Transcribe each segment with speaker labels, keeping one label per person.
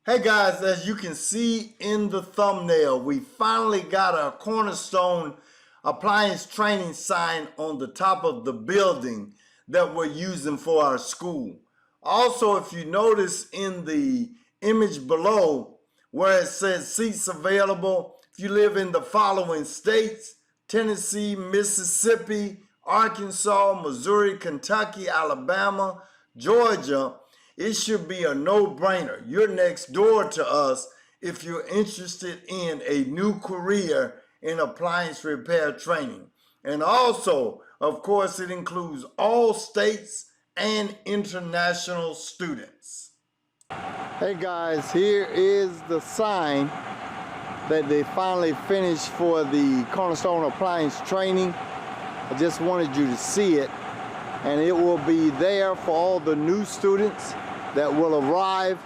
Speaker 1: Hey guys, as you can see in the thumbnail, we finally got a Cornerstone Appliance training sign on the top of the building that we're using for our school. Also, if you notice in the image below where it says seats available, if you live in the following states: Tennessee, Mississippi, Arkansas, Missouri, Kentucky, Alabama, Georgia, it should be a no-brainer. You're next door to us if you're interested in a new career in appliance repair training. And also, of course, it includes all states and international students. Hey guys, here is the sign that they finally finished for the Cornerstone Appliance training. I just wanted you to see it, and it will be there for all the new students that will arrive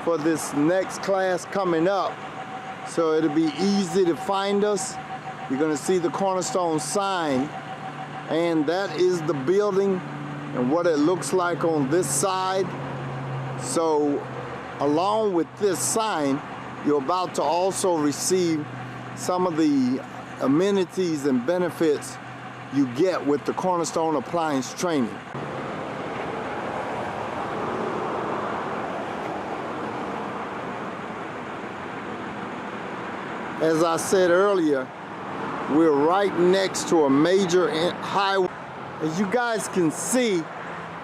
Speaker 1: for this next class coming up. So it'll be easy to find us. You're going to see the Cornerstone sign, and that is the building and what it looks like on this side. So along with this sign, you're about to also receive some of the amenities and benefits you get with the Cornerstone Appliance training. As I said earlier, we're right next to a major highway. As you guys can see,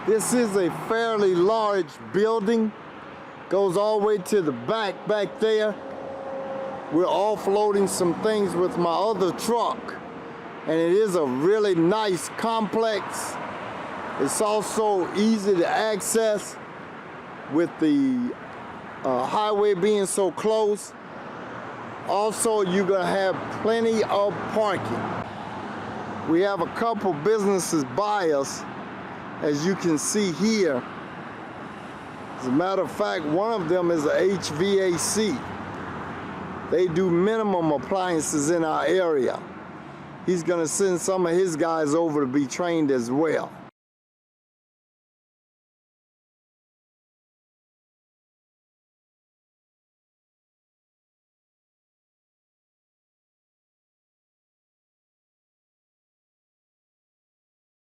Speaker 1: this is a fairly large building. Goes all the way to the back there. We're offloading some things with my other truck, and it is a really nice complex. It's also easy to access with the highway being so close. Also, you're going to have plenty of parking. We have a couple businesses by us, as you can see here. As a matter of fact, one of them is a HVAC. They do minimum appliances in our area. He's going to send some of his guys over to be trained as well.